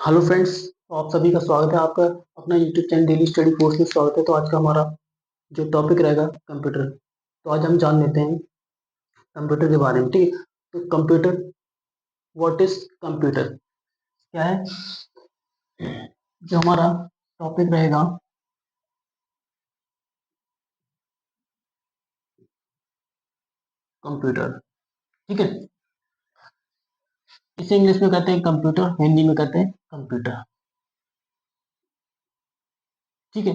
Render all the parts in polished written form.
Hello friends, तो आप सभी का स्वागत है आपका अपना YouTube channel daily study course में स्वागत है। तो आज का हमारा जो टॉपिक रहेगा कंप्यूटर। तो आज हम जान लेते हैं कंप्यूटर के बारे में, ठीक है। तो कंप्यूटर, व्हाट इज कंप्यूटर, क्या है जो हमारा टॉपिक रहेगा। कंप्यूटर, ठीक है। इसे इंग्लिश में कहते हैं कंप्यूटर, हिंदी में कहते हैं कंप्यूटर, ठीक है।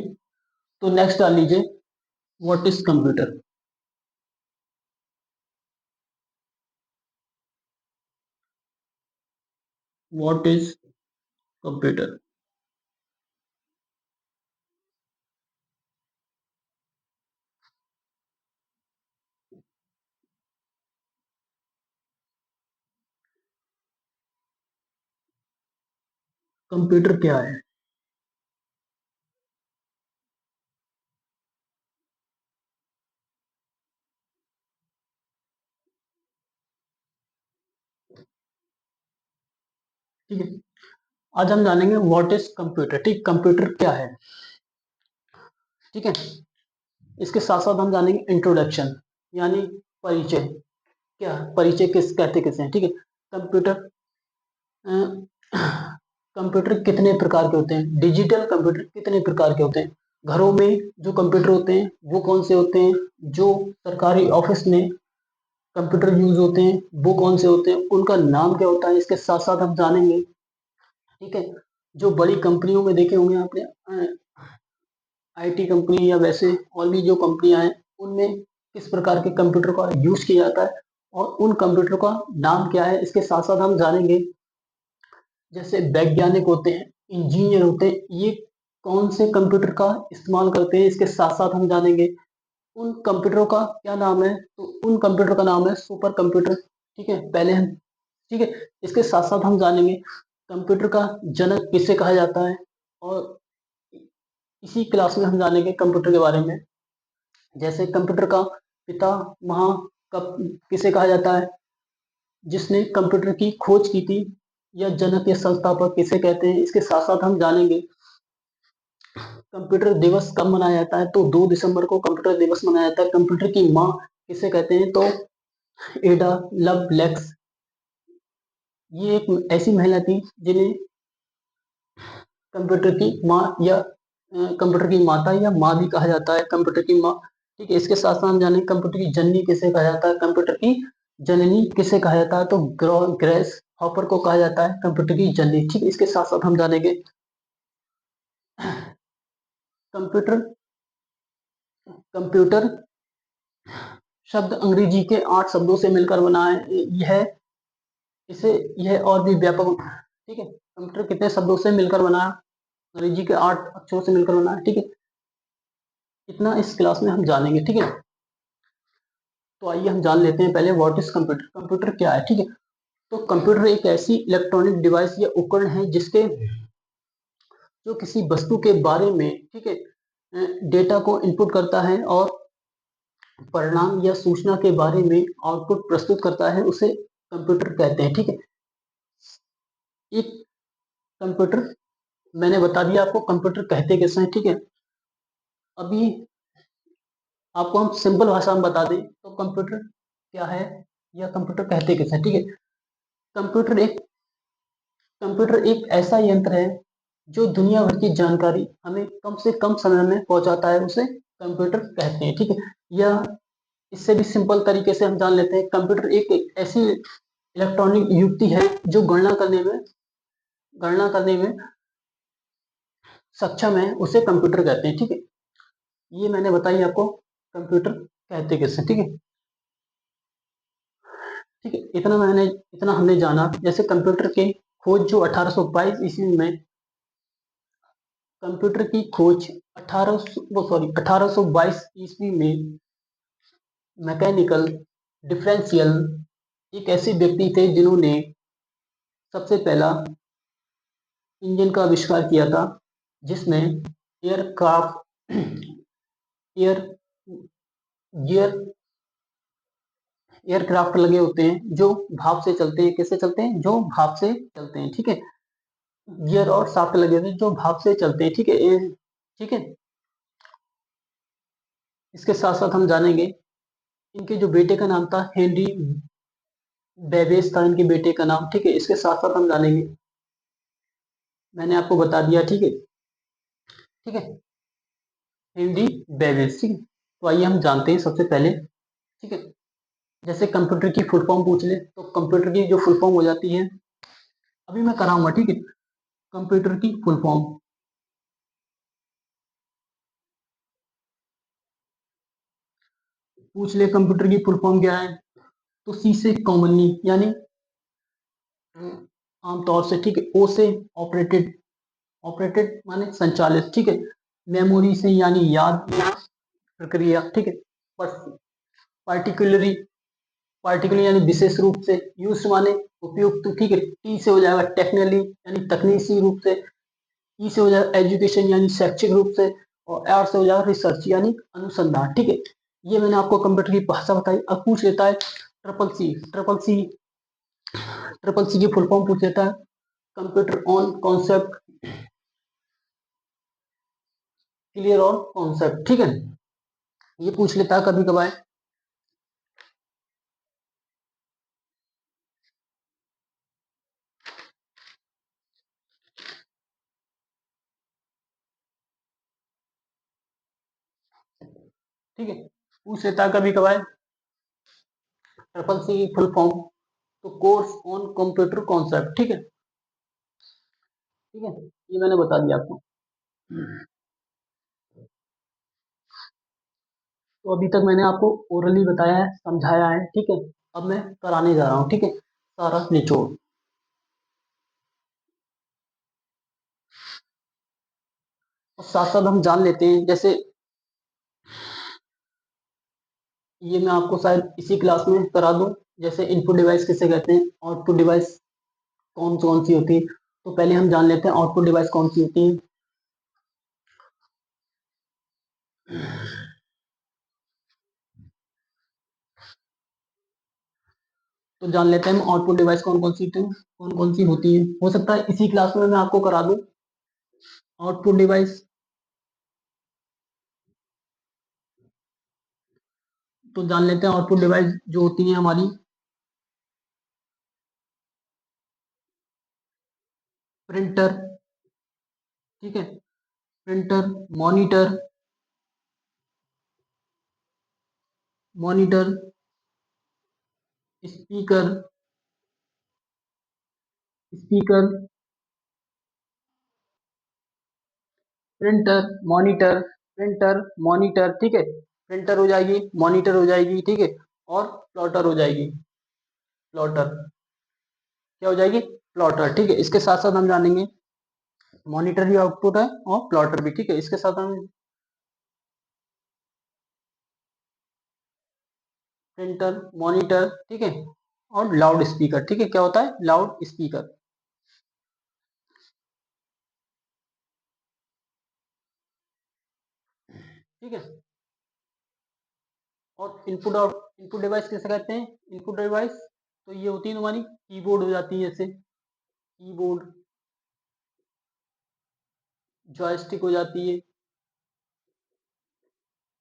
तो नेक्स्ट डाल लीजिए, what is computer. What is computer. Computer क्या है? ठीक है, आज हम जानेंगे व्हाट इज कंप्यूटर। ठीक, कंप्यूटर क्या है, ठीक है। इसके साथ साथ हम जानेंगे इंट्रोडक्शन, यानी परिचय। क्या परिचय किस कहते किसे हैं, ठीक है। कंप्यूटर, कंप्यूटर कितने प्रकार के होते हैं, डिजिटल कंप्यूटर कितने प्रकार के होते हैं, घरों में जो कंप्यूटर होते हैं वो कौन से होते हैं, जो सरकारी ऑफिस में कंप्यूटर यूज होते हैं वो कौन से होते हैं, उनका नाम क्या होता है, इसके साथ साथ हम जानेंगे, ठीक है। जो बड़ी कंपनियों में देखे होंगे आपने, आईटी कंपनी या वैसे और भी जो कंपनियां हैं, उनमें किस प्रकार के कंप्यूटर का यूज किया जाता है और उन कंप्यूटर का नाम क्या है, इसके साथ साथ हम जानेंगे। जैसे वैज्ञानिक होते हैं, इंजीनियर होते हैं, ये कौन से कंप्यूटर का इस्तेमाल करते हैं, इसके साथ साथ हम जानेंगे। उन कंप्यूटरों का क्या नाम है, तो उन कंप्यूटर का नाम है सुपर कंप्यूटर, ठीक है। पहले हम, ठीक है, इसके साथ साथ हम जानेंगे कंप्यूटर का जनक किसे कहा जाता है। और इसी क्लास में हम जानेंगे कंप्यूटर के बारे में। जैसे कंप्यूटर का पिता महा कब किसे कहा जाता है, जिसने कंप्यूटर की खोज की थी, या जनक या संस्थापक किसे कहते हैं, इसके साथ साथ हम जानेंगे। कंप्यूटर दिवस कब मनाया जाता है, तो 2 दिसंबर को कंप्यूटर दिवस मनाया जाता है। कंप्यूटर की माँ किसे कहते हैं, तो एडा लवलेक्स, ये एक ऐसी महिला थी जिन्हें कंप्यूटर की माँ या कंप्यूटर की माता या माँ भी कहा जाता है, कंप्यूटर की माँ, ठीक है। इसके साथ साथ हम जानेंगे कंप्यूटर की जननी किसे कहा जाता है, कंप्यूटर की जननी किसे कहा जाता है, तो ग्रेस हॉपर को कहा जाता है कंप्यूटर की जननी, ठीक है। इसके साथ साथ हम जानेंगे कंप्यूटर, कंप्यूटर शब्द अंग्रेजी के 8 शब्दों से मिलकर बना है। यह इसे यह और भी व्यापक, ठीक है। कंप्यूटर कितने शब्दों से मिलकर बना है, अंग्रेजी के 8 अक्षरों से मिलकर बना है, ठीक है। इतना इस क्लास में हम जानेंगे, ठीक है। तो आइए हम जान लेते हैं पहले व्हाट इज कंप्यूटर। कंप्यूटर क्या है, ठीक है। तो कंप्यूटर एक ऐसी इलेक्ट्रॉनिक डिवाइस या उपकरण है जिसके जो किसी वस्तु के बारे में, ठीक है, डेटा को इनपुट करता है और परिणाम या सूचना के बारे में आउटपुट प्रस्तुत करता है, उसे कंप्यूटर कहते हैं, ठीक है। एक कंप्यूटर, मैंने बता दिया आपको कंप्यूटर कहते कैसे हैं, ठीक है। अभी आपको हम सिंपल भाषा में बता दें तो कंप्यूटर क्या है या कंप्यूटर कहते कैसे हैं, ठीक है। कंप्यूटर एक कंप्यूटर एक ऐसा यंत्र है जो दुनिया भर की जानकारी हमें कम से कम समय में पहुंचाता है, उसे कंप्यूटर कहते हैं, ठीक है। या इससे भी सिंपल तरीके से हम जान लेते हैं, कंप्यूटर एक ऐसी इलेक्ट्रॉनिक युक्ति है जो गणना करने में सक्षम है, उसे कंप्यूटर कहते हैं, ठीक है। ये मैंने बताई आपको कंप्यूटर कहते कैसे, ठीक है। ठीक है, इतना हमने जाना। जैसे कंप्यूटर के खोज जो 1822 ईस्वी में, कंप्यूटर की खोज 1822 ईस्वी में मैकेनिकल डिफरेंशियल एक ऐसे व्यक्ति थे जिन्होंने सबसे पहला इंजन का आविष्कार किया था, जिसमें एयरक्राफ्ट एयर गियर एयरक्राफ्ट लगे होते हैं जो भाप से चलते हैं, कैसे चलते हैं, जो भाप से चलते हैं, ठीक है। गियर और शाफ्ट लगे थे जो भाप से चलते हैं, ठीक है। ठीक है, इसके साथ साथ हम जानेंगे इनके जो बेटे का नाम था हेनरी बेबेज था इनके बेटे का नाम, ठीक है। इसके साथ साथ हम जानेंगे, मैंने आपको बता दिया, ठीक है। ठीक है, हेनरी बेबेज, ठीक है। तो आइए हम जानते हैं सबसे पहले, ठीक है। जैसे कंप्यूटर की फुल फॉर्म पूछ ले तो कंप्यूटर की जो फुल फॉर्म हो जाती है, अभी मैं कराऊंगा, ठीक है। कंप्यूटर की फुल फॉर्म पूछ ले, कंप्यूटर की फुल फॉर्म क्या है, तो सी से कॉमनली यानी आमतौर से, ठीक है। ओ से ऑपरेटेड, ऑपरेटेड माने संचालित, ठीक है। मेमोरी से यानी याद प्रक्रिया, ठीक है। पार्टिकुलरली, पार्टिकुलर यानी विशेष रूप से, यूज माने उपयुक्त, ठीक है। टी से हो जाएगा टेक्निकली यानी तकनीकी रूप से, ई से हो जाएगा एजुकेशन यानी शैक्षिक रूप से, और आर से हो जाएगा रिसर्च यानी अनुसंधान, ठीक है। ये मैंने आपको कंप्यूटर की भाषा बताई। अब पूछ लेता है ट्रिपल सी, ट्रिपल सी की फुल फॉर्म पूछ लेता है computer on concept, clear on concept, ठीक है। ये पूछ लेता है कभी कभार, ठीक है। पूछ लेता है कभी कभार ट्रिपल सी की फुल फॉर्म, तो कोर्स ऑन कंप्यूटर कॉन्सेप्ट, ठीक है। ठीक है, ये मैंने बता दिया आपको। तो अभी तक मैंने आपको ओरली बताया है, समझाया है, ठीक है। अब मैं कराने जा रहा हूँ, ठीक है, सारा निचोड़। और साथ साथ हम जान लेते हैं, जैसे ये मैं आपको शायद इसी क्लास में करा दूं, जैसे इनपुट डिवाइस किसे कहते हैं, आउटपुट डिवाइस कौन कौन सी होती है। तो पहले हम जान लेते हैं आउटपुट डिवाइस कौन सी होती है। तो जान लेते हैं हम आउटपुट डिवाइस कौन कौन सी होती है। हो सकता है इसी क्लास में मैं आपको करा दूं आउटपुट डिवाइस। तो जान लेते हैं आउटपुट डिवाइस जो होती है हमारी, प्रिंटर, ठीक है। Printer, monitor, monitor, speaker, speaker, printer, monitor, printer, monitor, ठीक है। प्रिंटर हो जाएगी, मॉनिटर हो जाएगी, ठीक है। और प्लॉटर हो जाएगी, प्लॉटर, क्या हो जाएगी, प्लॉटर, ठीक है। इसके साथ साथ हम जानेंगे मॉनिटर भी आउटपुट है और प्लॉटर भी, ठीक है। इसके साथ हम प्रिंटर, मॉनिटर, ठीक है। और लाउड स्पीकर, ठीक है। क्या होता है लाउड स्पीकर, ठीक है। और इनपुट डिवाइस किसे कहते हैं, इनपुट डिवाइस तो ये होती है तुम्हारी कीबोर्ड हो जाती है, जैसे कीबोर्ड, जॉयस्टिक हो जाती है,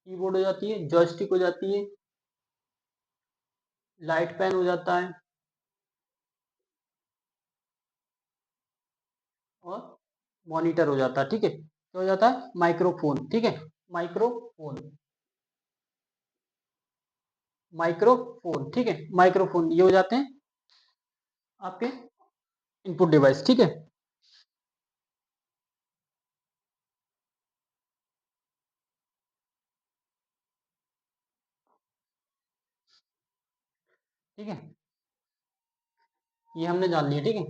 कीबोर्ड हो जाती है, जॉयस्टिक हो जाती है, लाइट पेन हो जाता है, और मॉनिटर हो जाता है, ठीक है। क्या हो जाता है माइक्रोफोन, ठीक है। माइक्रोफोन, माइक्रोफोन, ठीक है। माइक्रोफोन ये हो जाते हैं आपके इनपुट डिवाइस, ठीक है। ठीक है, ये हमने जान लिया, ठीक है।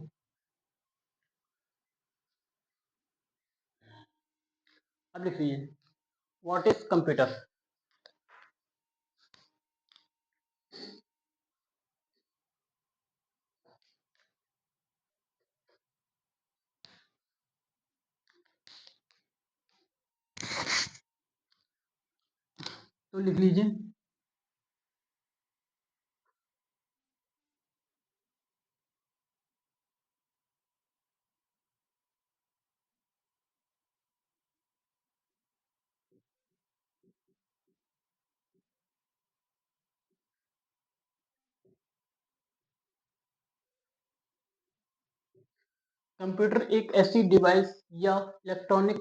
अब लिख लीजिए व्हाट इज कंप्यूटर। तो लिख लीजिए कंप्यूटर एक ऐसी डिवाइस या इलेक्ट्रॉनिक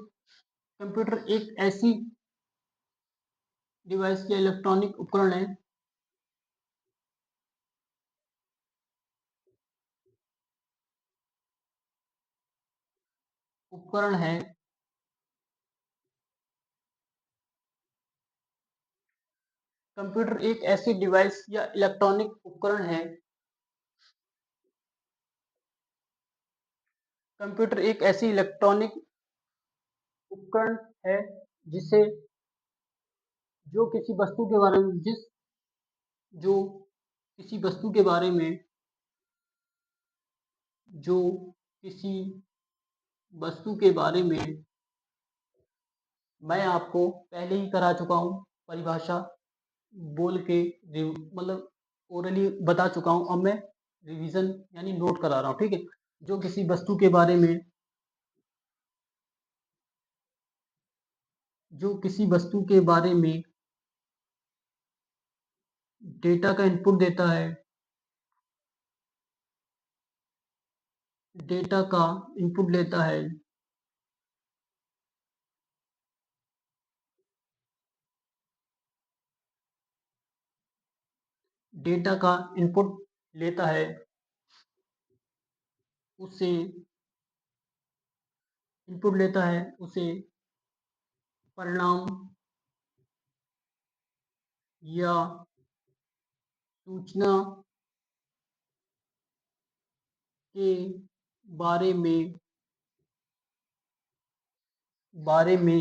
कंप्यूटर एक ऐसी डिवाइस या इलेक्ट्रॉनिक उपकरण है कंप्यूटर एक ऐसी डिवाइस या इलेक्ट्रॉनिक उपकरण है कंप्यूटर एक ऐसी इलेक्ट्रॉनिक उपकरण है जिसे जो किसी वस्तु के बारे में जिस जो किसी वस्तु के बारे में जो किसी वस्तु के बारे में मैं आपको पहले ही करा चुका हूँ परिभाषा बोल के मतलब ओरली बता चुका हूँ। अब मैं रिवीजन यानी नोट करा रहा हूँ, ठीक है। जो किसी वस्तु के बारे में जो किसी वस्तु के बारे में डेटा का इनपुट देता है डेटा का इनपुट लेता है डेटा का इनपुट लेता है उसे इनपुट लेता है उसे परिणाम या सूचना के बारे में बारे में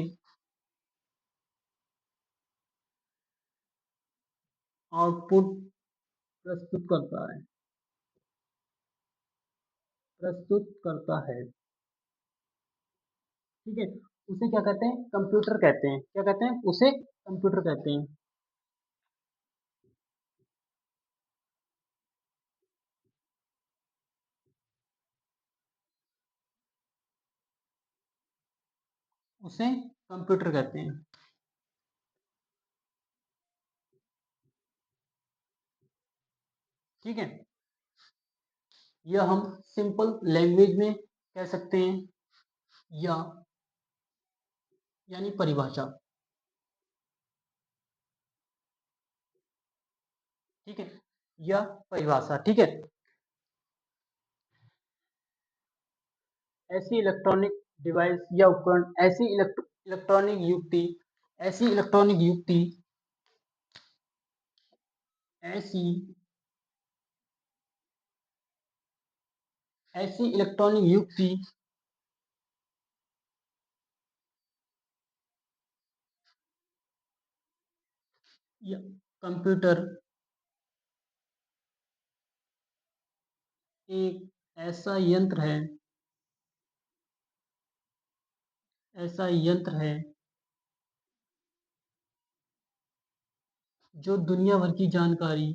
आउटपुट प्रस्तुत करता है प्रस्तुत करता है ठीक है। उसे क्या कहते हैं? कंप्यूटर कहते हैं। क्या कहते हैं? उसे कंप्यूटर कहते हैं। उसे कंप्यूटर कहते हैं। ठीक है, यह हम सिंपल लैंग्वेज में कह सकते हैं या यानी परिभाषा। ठीक है, या परिभाषा। ठीक है, ऐसी इलेक्ट्रॉनिक डिवाइस या उपकरण ऐसी इलेक्ट्रॉनिक युक्ति ऐसी ऐसी इलेक्ट्रॉनिक युक्ति या कंप्यूटर एक ऐसा यंत्र है ऐसा यंत्र है जो दुनिया भर की जानकारी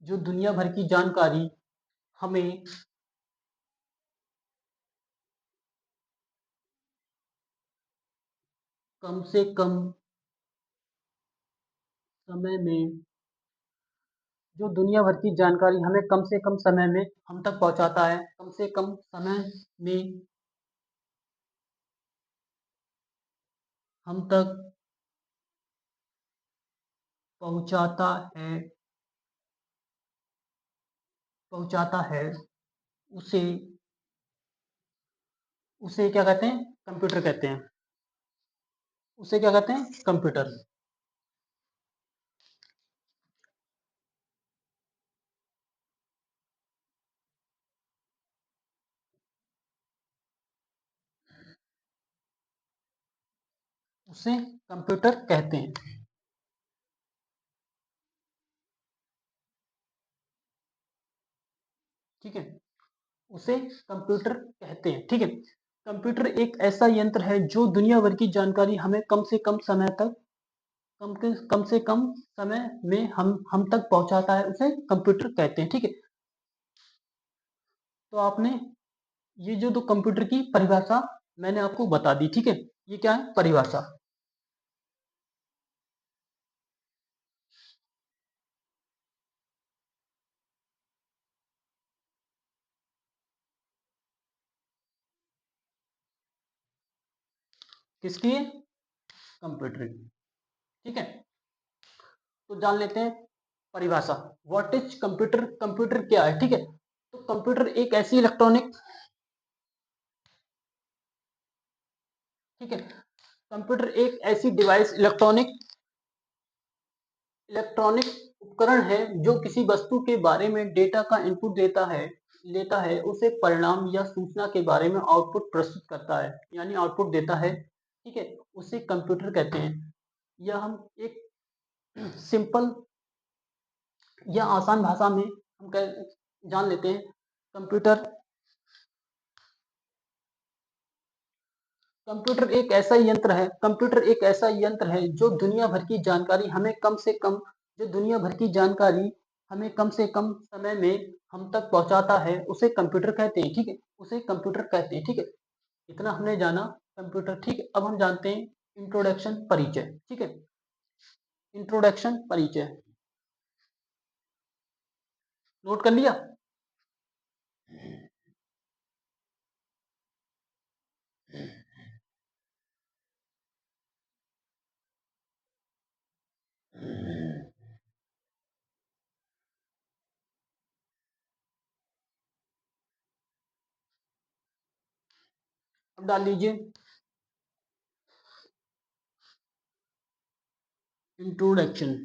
जो दुनिया भर की जानकारी हमें कम से कम समय में जो दुनिया भर की जानकारी हमें कम से कम समय में हम तक पहुंचाता है कम से कम समय में हम तक पहुंचाता है पहुंचाता है उसे उसे क्या कहते हैं? कंप्यूटर कहते हैं। उसे क्या कहते हैं? कंप्यूटर। उसे कंप्यूटर कहते हैं। ठीक है, उसे कंप्यूटर कहते हैं। ठीक है, कंप्यूटर एक ऐसा यंत्र है जो दुनिया भर की जानकारी हमें कम से कम समय में हम तक पहुंचाता है, उसे कंप्यूटर कहते हैं। ठीक है, तो आपने ये जो दो कंप्यूटर की परिभाषा मैंने आपको बता दी, ठीक है। ये क्या है? परिभाषा। किसकी है? कंप्यूटर की, ठीक है। तो जान लेते हैं परिभाषा। What is computer? कंप्यूटर क्या है, ठीक है। तो कंप्यूटर एक ऐसी इलेक्ट्रॉनिक, ठीक है, कंप्यूटर एक ऐसी डिवाइस, इलेक्ट्रॉनिक इलेक्ट्रॉनिक उपकरण है जो किसी वस्तु के बारे में डेटा का इनपुट लेता है, उसे परिणाम या सूचना के बारे में आउटपुट प्रस्तुत करता है, यानी आउटपुट देता है, ठीक है। उसे कंप्यूटर कहते हैं। या हम एक सिंपल या आसान भाषा में हम जान लेते हैं। कंप्यूटर कंप्यूटर एक ऐसा यंत्र है जो दुनिया भर की जानकारी हमें कम से कम जो दुनिया भर की जानकारी हमें कम से कम समय में हम तक पहुंचाता है, उसे कंप्यूटर कहते हैं, ठीक है। उसे कंप्यूटर कहते हैं, ठीक है। इतना हमने जाना कंप्यूटर, ठीक है। अब हम जानते हैं इंट्रोडक्शन, परिचय, ठीक है। इंट्रोडक्शन, परिचय नोट कर लिया? अब डाल लीजिए इंट्रोडक्शन।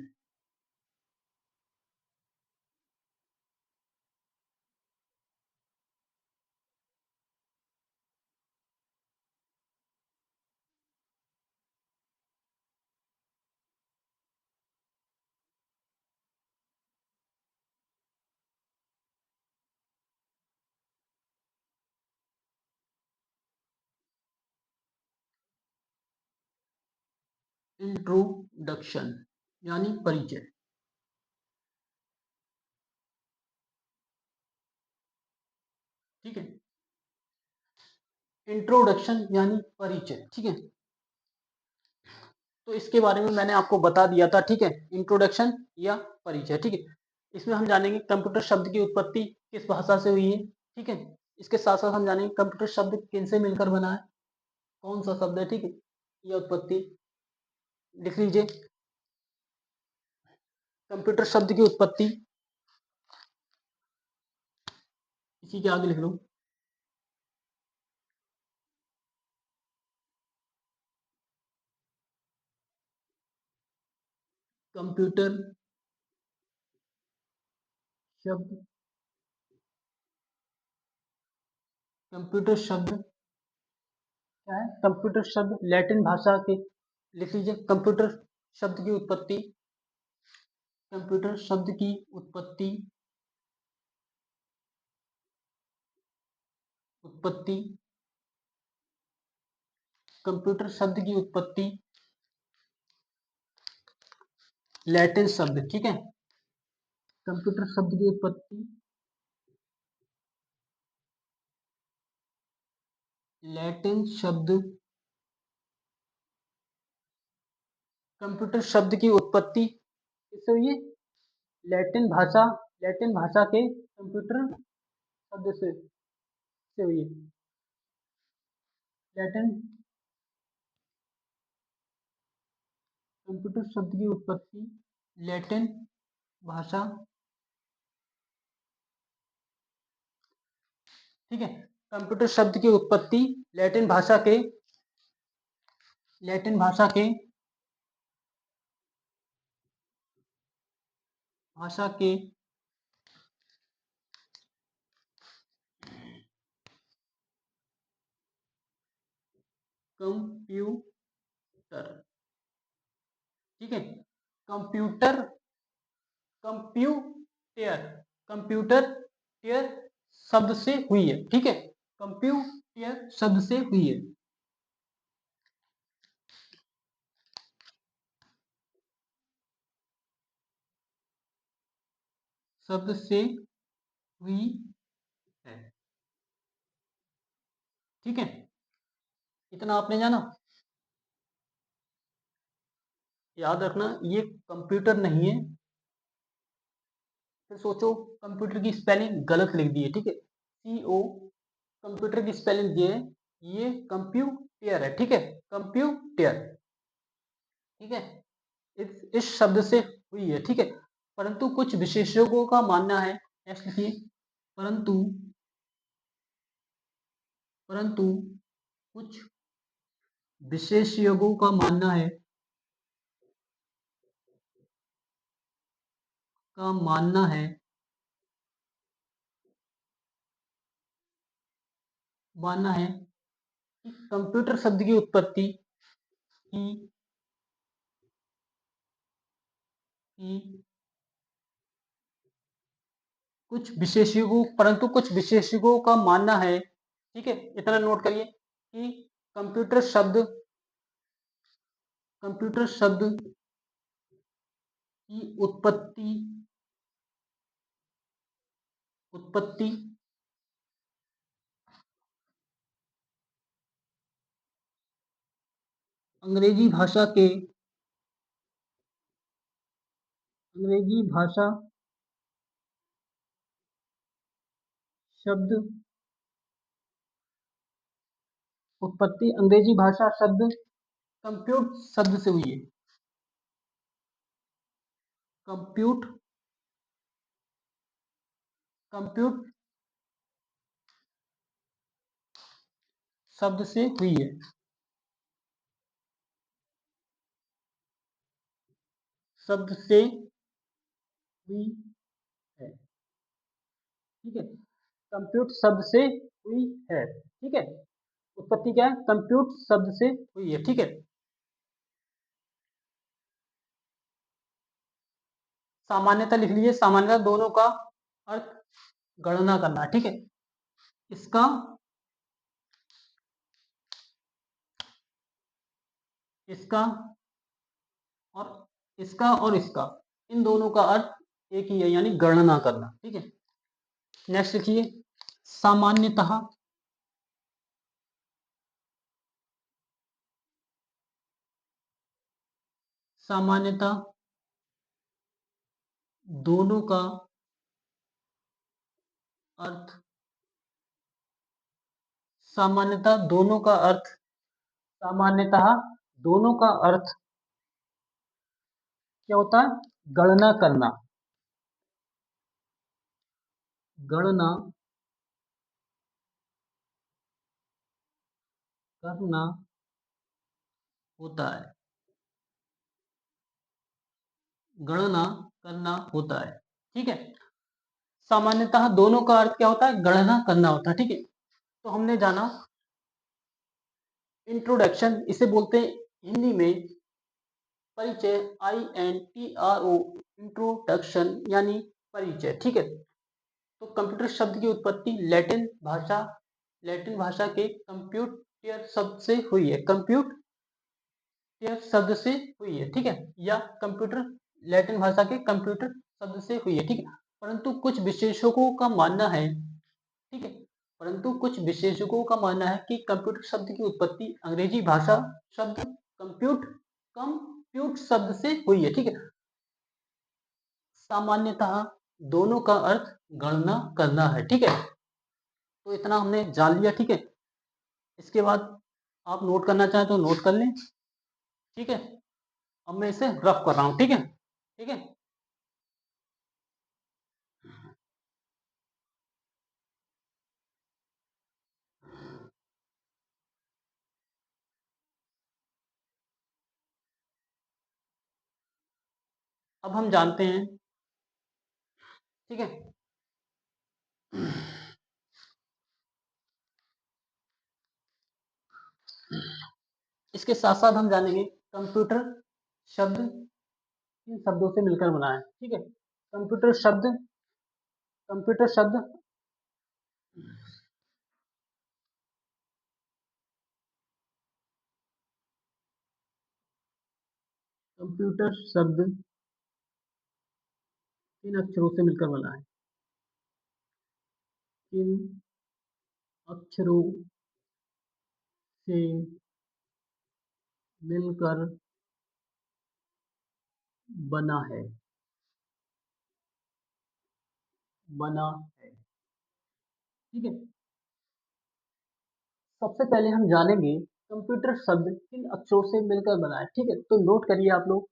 इंट्रोडक्शन यानी परिचय, ठीक है। इंट्रोडक्शन यानी परिचय, ठीक है। तो इसके बारे में मैंने आपको बता दिया था, ठीक है। इंट्रोडक्शन या परिचय, ठीक है। इसमें हम जानेंगे कंप्यूटर शब्द की उत्पत्ति किस भाषा से हुई है, ठीक है। इसके साथ साथ हम जानेंगे कंप्यूटर शब्द किन से मिलकर बना है, कौन सा शब्द है, ठीक है। यह उत्पत्ति लिख लीजिए। कंप्यूटर शब्द की उत्पत्ति, इसी के आगे लिख लो। कंप्यूटर शब्द कंप्यूटर शब्द क्या है? कंप्यूटर शब्द लैटिन भाषा के, लिख लीजिए। कंप्यूटर शब्द की उत्पत्ति, कंप्यूटर शब्द की उत्पत्ति उत्पत्ति कंप्यूटर शब्द की उत्पत्ति लैटिन शब्द, ठीक है। कंप्यूटर शब्द की उत्पत्ति लैटिन शब्द कंप्यूटर शब्द की उत्पत्ति किससे हुई है? लैटिन भाषा के कंप्यूटर शब्द से हुई है। लैटिन कंप्यूटर शब्द की उत्पत्ति लैटिन भाषा, ठीक है। कंप्यूटर शब्द की उत्पत्ति लैटिन भाषा के लैटिन भाषा के कंप्यूटर, ठीक है। कंप्यूटर कंप्यूटर कंप्यूटर शब्द से हुई है, ठीक है। कंप्यूटर शब्द से हुई है, शब्द से हुई है, ठीक है। इतना आपने जाना। याद रखना ये कंप्यूटर नहीं है। फिर सोचो, कंप्यूटर की स्पेलिंग गलत लिख दी है, ठीक है, CO कंप्यूटर की स्पेलिंग ये कंप्यूटर है, ठीक है, कंप्यूटर, ठीक है, इस शब्द से हुई है, ठीक है। परंतु कुछ विशेषज्ञों का मानना है, नेक्स्ट लिखिए, परंतु परंतु कुछ विशेषज्ञों का मानना है, का मानना है मानना है कि कंप्यूटर शब्द की उत्पत्ति की की परंतु कुछ विशेषज्ञों का मानना है, ठीक है, इतना नोट करिए कि कंप्यूटर शब्द कंप्यूटर शब्द की उत्पत्ति अंग्रेजी भाषा के अंग्रेजी भाषा शब्द उत्पत्ति अंग्रेजी भाषा शब्द कंप्यूट शब्द से हुई है। कंप्यूट कंप्यूट शब्द से हुई है। शब्द से हुई है, ठीक है, कंप्यूट शब्द से हुई है, ठीक है, उत्पत्ति क्या है, कंप्यूट शब्द से हुई है, ठीक है। सामान्यता लिख लीजिए, सामान्यता दोनों का अर्थ गणना करना, ठीक है, इसका इसका और इसका इन दोनों का अर्थ एक ही है, यानी गणना करना, ठीक है। नेक्स्ट लिखिए, सामान्यतः सामान्यतः दोनों का अर्थ सामान्यतः दोनों का अर्थ सामान्यतः दोनों का अर्थ क्या होता है, गणना करना, गणना करना होता है, गणना करना होता है, ठीक है। सामान्यतः दोनों का अर्थ क्या होता है, गणना करना होता है, ठीक है। तो हमने जाना इंट्रोडक्शन, इसे बोलते हैं हिंदी में परिचय, INTRO, इंट्रोडक्शन यानी परिचय, ठीक है। तो कंप्यूटर शब्द की उत्पत्ति लैटिन भाषा के कंप्यूटर शब्द से हुई है, कंप्यूटर शब्द से हुई है, ठीक है, या कंप्यूटर लैटिन भाषा के कंप्यूटर शब्द से हुई है, ठीक है। परंतु कुछ विशेषज्ञों का मानना है, ठीक है, परंतु कुछ विशेषज्ञों का मानना है कि कंप्यूटर शब्द की उत्पत्ति अंग्रेजी भाषा शब्द कंप्यूट शब्द से हुई है, ठीक है। सामान्यतः दोनों का अर्थ गणना करना है, ठीक है। तो इतना हमने जान लिया, ठीक है। इसके बाद आप नोट करना चाहें तो नोट कर लें, ठीक है। अब मैं इसे रफ कर रहा हूं, ठीक है, ठीक है। अब हम जानते हैं, ठीक है, इसके साथ साथ हम जानेंगे कंप्यूटर शब्द किन शब्दों से मिलकर बना है, ठीक है। कंप्यूटर शब्द कंप्यूटर शब्द कंप्यूटर शब्द किन अक्षरों से मिलकर बना है, किन अक्षरों से मिलकर बना है, बना है। ठीक है, सबसे पहले हम जानेंगे कंप्यूटर शब्द किन अक्षरों से मिलकर बना है। ठीक है, तो नोट करिए आप लोग।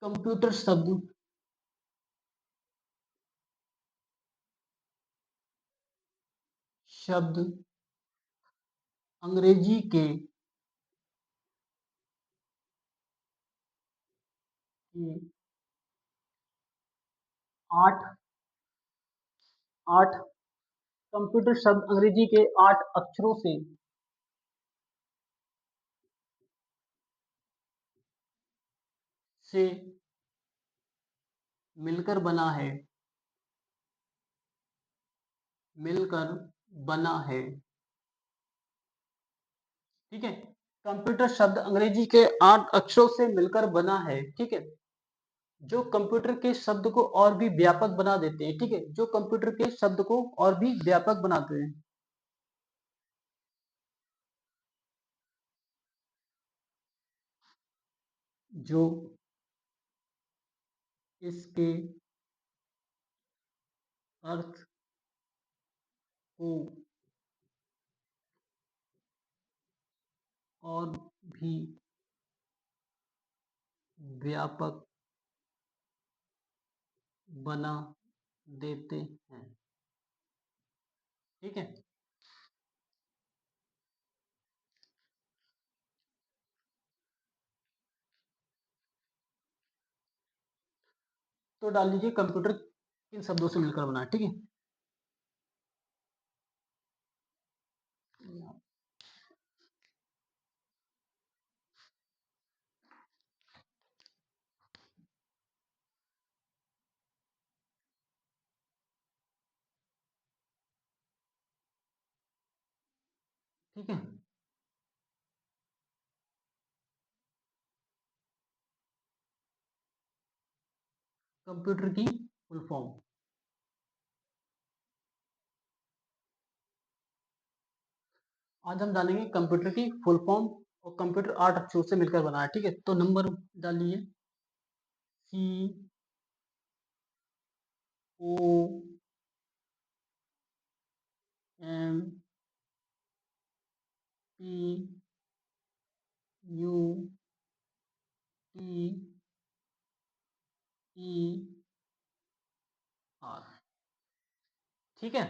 कंप्यूटर शब्द शब्द अंग्रेजी के 8 8 कंप्यूटर शब्द अंग्रेजी के 8 अक्षरों से मिलकर बना है, मिलकर बना है। ठीक है, कंप्यूटर शब्द अंग्रेजी के 8 अक्षरों से मिलकर बना है। ठीक है, जो कंप्यूटर के शब्द को और भी व्यापक बना देते हैं। ठीक है, जो कंप्यूटर के शब्द को और भी व्यापक बनाते हैं। जो इसके अर्थ को और भी व्यापक बना देते हैं। ठीक है, तो डाल लीजिए कंप्यूटर किन शब्दों से मिलकर बना है। ठीक है, ठीक है, कंप्यूटर की फुल फॉर्म। आज हम जानेंगे कंप्यूटर की फुल फॉर्म और कंप्यूटर 8 अक्षरों से मिलकर बना है। ठीक है, तो नंबर डालिए COMPUTER। ठीक है,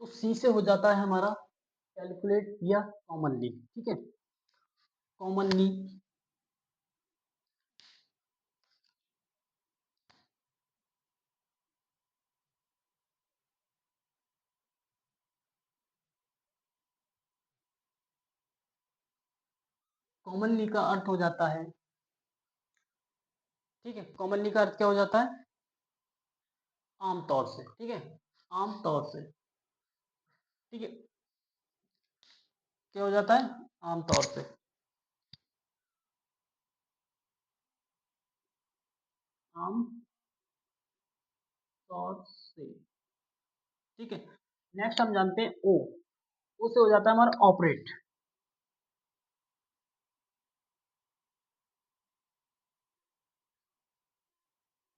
तो सी से हो जाता है हमारा कैलकुलेट या कॉमनली। ठीक है, कॉमनली कॉमनली का अर्थ हो जाता है। ठीक है, कॉमनली का अर्थ क्या हो जाता है? आमतौर से। ठीक है, आमतौर से। ठीक है, क्या हो जाता है? आमतौर से। आम तौर से। ठीक है, नेक्स्ट हम जानते हैं ओ से हो जाता है हमारा ऑपरेट।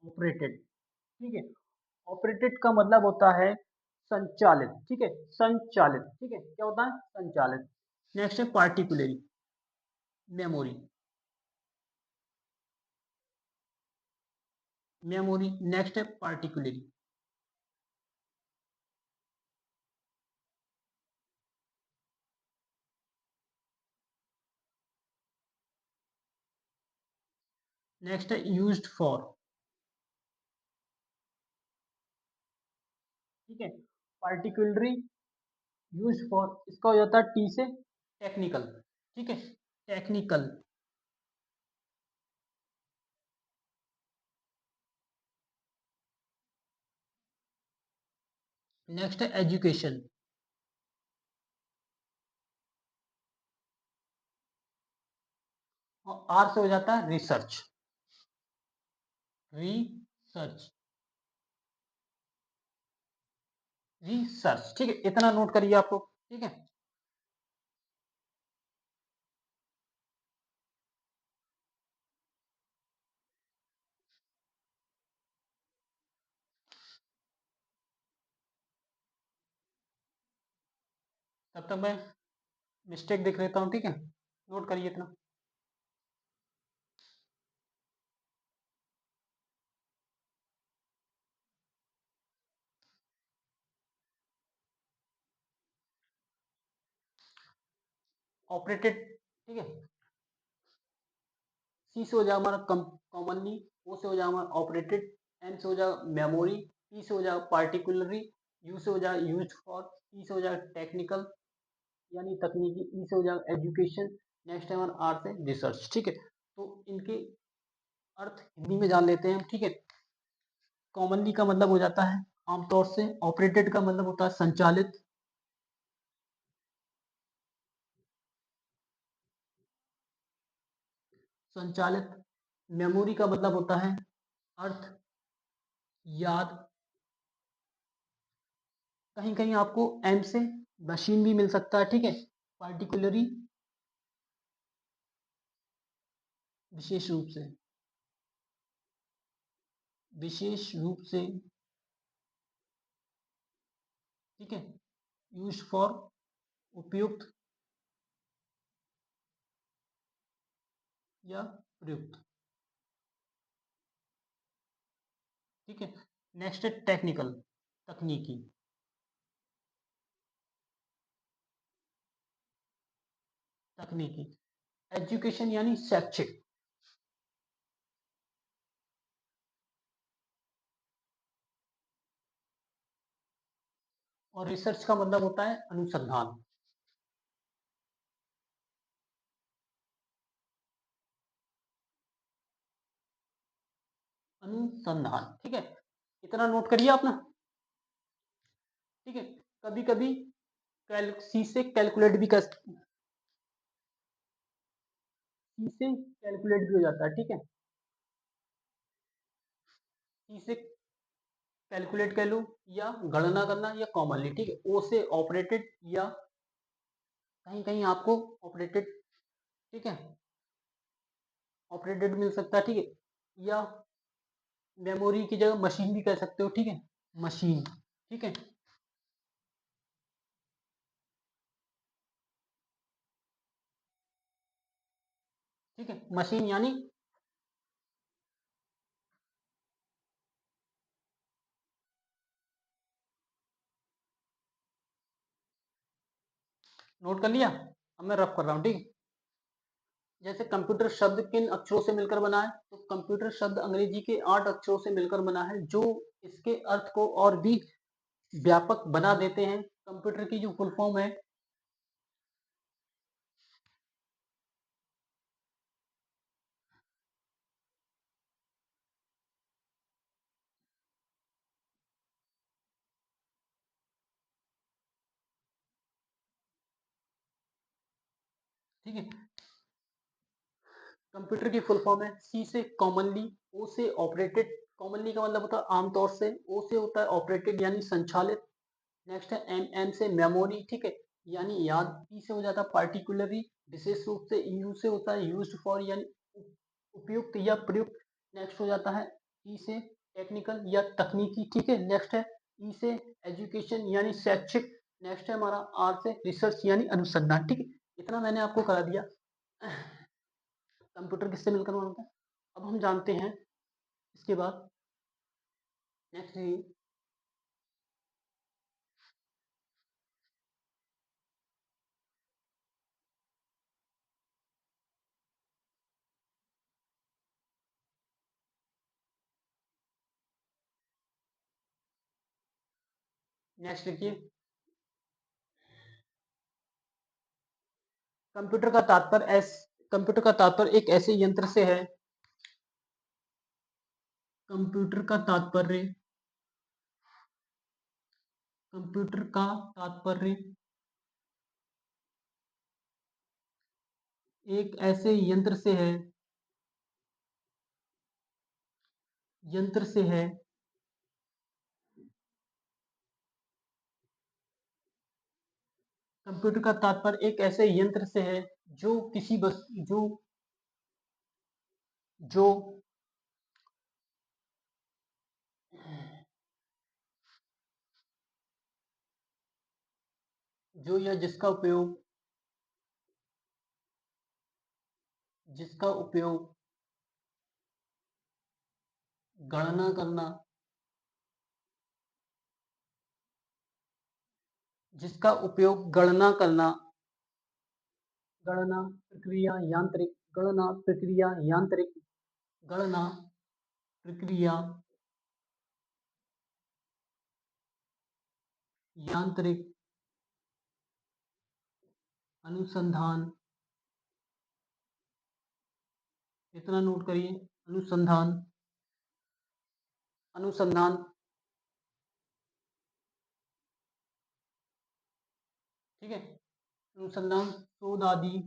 ऑपरेटेड। ठीक है, ऑपरेटेड का मतलब होता है संचालित। ठीक है, संचालित। ठीक है, क्या होता है? संचालित। नेक्स्ट है पार्टिकुलरी, मेमोरी। मेमोरी। नेक्स्ट है पार्टिकुलरी। नेक्स्ट है यूज्ड फॉर। ठीक है, पार्टिकुलरी, यूज्ड फॉर, इसका हो जाता है टी से टेक्निकल। ठीक है, टेक्निकल। नेक्स्ट है एजुकेशन, और आर से हो जाता है रिसर्च, रिसर्च, रिसर्च, ठीक है, इतना नोट करिए आप लोग, ठीक है। तब तक मैं मिस्टेक देख लेता हूँ, ठीक है, नोट करिए इतना। ऑपरेटेड, ठीक है, सी से हो जाएगा हमारा कॉमनली, ओ से हो जाएगा हमारा ऑपरेटेड, एन से हो जाएगा मेमोरी, पी से हो जाएगा पार्टिकुलरली, यू से हो जाएगा यूज्ड फॉर, ई से हो जाएगा टेक्निकल यानी तकनीकी, ई से हो जाएगा एजुकेशन, नेक्स्ट है हमारा आर से रिसर्च, ठीक है। तो इनके अर्थ हिंदी में जान लेते हैं, ठीक है। कॉमनली का मतलब हो जाता है आमतौर से, ऑपरेटेड का मतलब होता है संचालित, संचालित, मेमोरी का मतलब होता है अर्थ, याद, कहीं कहीं आपको एम से मशीन भी मिल सकता है, ठीक है। पार्टिकुलरली, विशेष रूप से, विशेष रूप से, ठीक है, यूज फॉर, उपयुक्त या प्रयुक्त, ठीक है। नेक्स्ट है टेक्निकल, तकनीकी, तकनीकी, एजुकेशन यानी शैक्षिक, और रिसर्च का मतलब होता है अनुसंधान, अनुसंधान, ठीक है, इतना नोट करिए आप ना, ठीक है। कभी कभी सी से कैलकुलेट भी कर, सी से कैलकुलेट भी हो जाता है, ठीक है, सी से कैलकुलेट कर लो या गणना करना या कॉमनली, ठीक है। ओ से ऑपरेटेड या कहीं कहीं आपको ऑपरेटेड, ठीक है, ऑपरेटेड मिल सकता है, ठीक है, या मेमोरी की जगह मशीन भी कह सकते हो, ठीक है, मशीन, ठीक है, ठीक है, मशीन यानी, नोट कर लिया, अब मैं रफ कर रहा हूँ, ठीक है। जैसे कंप्यूटर शब्द किन अक्षरों से मिलकर बना है, तो कंप्यूटर शब्द अंग्रेजी के 8 अक्षरों से मिलकर बना है, जो इसके अर्थ को और भी व्यापक बना देते हैं। कंप्यूटर की जो फुल फॉर्म है, ठीक है, कंप्यूटर की फुल फॉर्म है सी से कॉमनली, ओ से ऑपरेटेड, कॉमनली का मतलब होता है आमतौर से, ओ से होता है ऑपरेटेड यानी संचालित, नेक्स्ट है एम, एम से मेमोरी, ठीक है, यानी याद, पी से हो जाता है पार्टिकुलरली, विशेष रूप से, यू से होता है यूज्ड फॉर यानी उपयुक्त या प्रयुक्त, नेक्स्ट हो जाता है ई से टेक्निकल या तकनीकी, ठीक है, नेक्स्ट है ई से एजुकेशन यानी शैक्षिक, नेक्स्ट है हमारा आर से रिसर्च यानी अनुसंधान, ठीक है। इतना मैंने आपको करा दिया कंप्यूटर किससे मिलकर बनता है। अब हम जानते हैं इसके बाद नेक्स्ट, नेक्स्ट लिखिए, कंप्यूटर का तात्पर्य कंप्यूटर का तात्पर्य एक ऐसे यंत्र से है, कंप्यूटर का तात्पर्य, कंप्यूटर का तात्पर्य एक ऐसे यंत्र से है कंप्यूटर का तात्पर्य एक ऐसे यंत्र से है जो किसी वस्तु जो जो या जिसका उपयोग गणना करना जिसका उपयोग गणना प्रक्रिया यांत्रिक गणना प्रक्रिया यांत्रिक अनुसंधान, इतना नोट करिए, अनुसंधान अनुसंधान ठीक है, अनुसंधान शोध आदि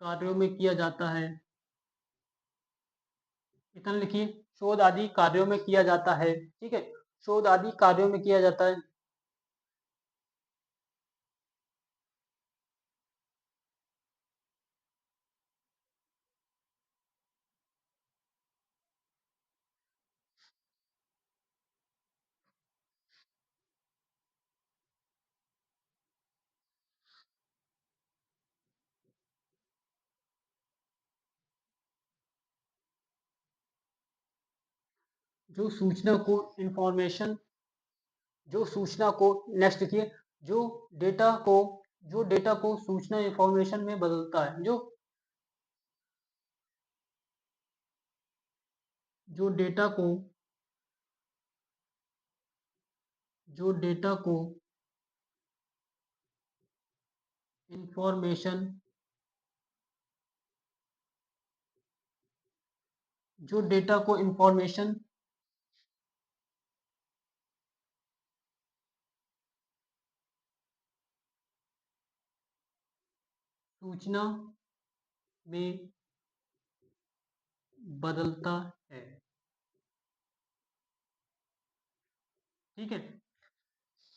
कार्यों में किया जाता है। इतना लिखिए, शोध आदि कार्यों में किया जाता है। ठीक है, शोध आदि कार्यों में किया जाता है। जो सूचना को इंफॉर्मेशन जो सूचना को नेक्स्ट लिखिए, जो डेटा को जो डेटा को सूचना इंफॉर्मेशन में बदलता है। जो डेटा को जो डेटा को इंफॉर्मेशन जो डेटा को इंफॉर्मेशन सूचना में बदलता है। ठीक है,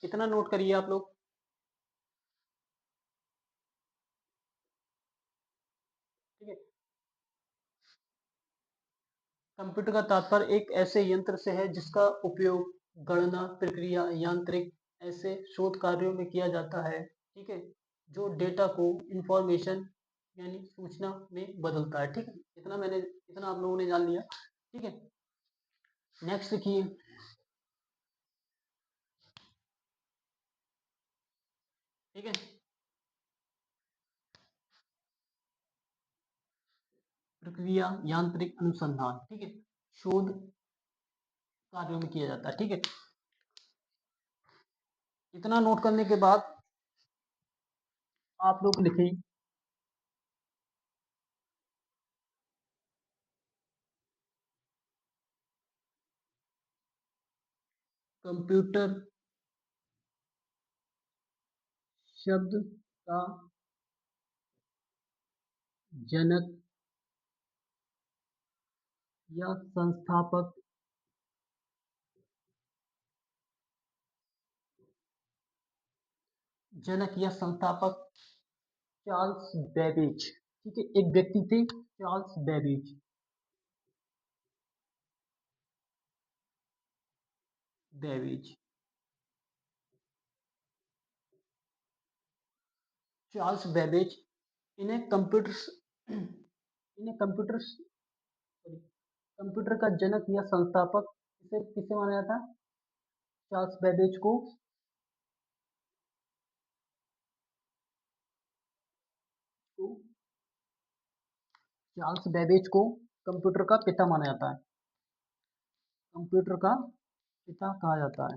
इतना नोट करिए आप लोग। ठीक है, कंप्यूटर का तात्पर्य एक ऐसे यंत्र से है जिसका उपयोग गणना प्रक्रिया यांत्रिक ऐसे शोध कार्यों में किया जाता है। ठीक है, जो डेटा को इंफॉर्मेशन यानी सूचना में बदलता है। ठीक है, इतना आप लोगों ने जान लिया। ठीक है, नेक्स्ट देखिए, ठीक है, प्रक्रिया यांत्रिक अनुसंधान। ठीक है, शोध कार्यों में किया जाता है। ठीक है, इतना नोट करने के बाद आप लोग लिखें कंप्यूटर शब्द का जनक या संस्थापक चार्ल्स बेबेज। ठीक है, एक व्यक्ति थे चार्ल्स बेबेज चार्ल्स बेबेज इन्हें कंप्यूटर इन्हें कंप्यूटर कंप्यूटर का जनक या संस्थापक इसे किसे माना जाता है? चार्ल्स बेबेज को चार्ल्स बेबेज को कंप्यूटर का पिता माना जाता है। कंप्यूटर का पिता कहा जाता है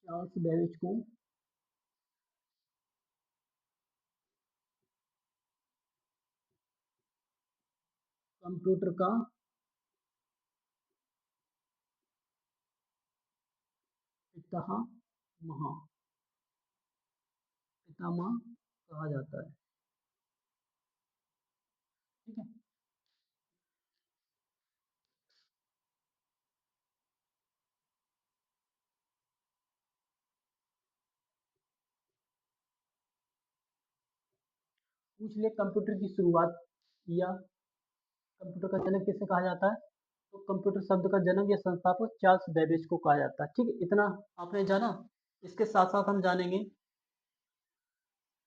चार्ल्स बेबेज को। कंप्यूटर का पितामह पितामह कहा जाता है। ठीक है। पूछ ले कंप्यूटर की शुरुआत या कंप्यूटर का जनक किसे कहा जाता है? तो कंप्यूटर शब्द का जनक या संस्थापक चार्ल्स बेबेज को कहा जाता है। ठीक है, इतना आपने जाना। इसके साथ साथ हम जानेंगे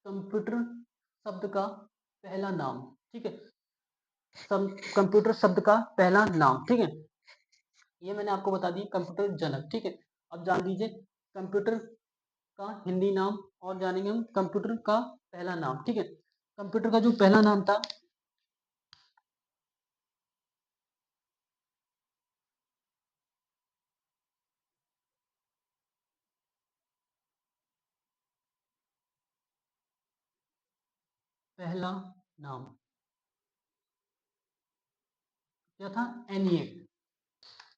कंप्यूटर शब्द का पहला नाम। ठीक है, कंप्यूटर शब्द का पहला नाम। ठीक है, ये मैंने आपको बता दी कंप्यूटर जनक। ठीक है, अब जान लीजिए कंप्यूटर का हिंदी नाम और जानेंगे हम कंप्यूटर का पहला नाम। ठीक है, कंप्यूटर का जो पहला नाम था पहला नाम क्या था? एनिएक।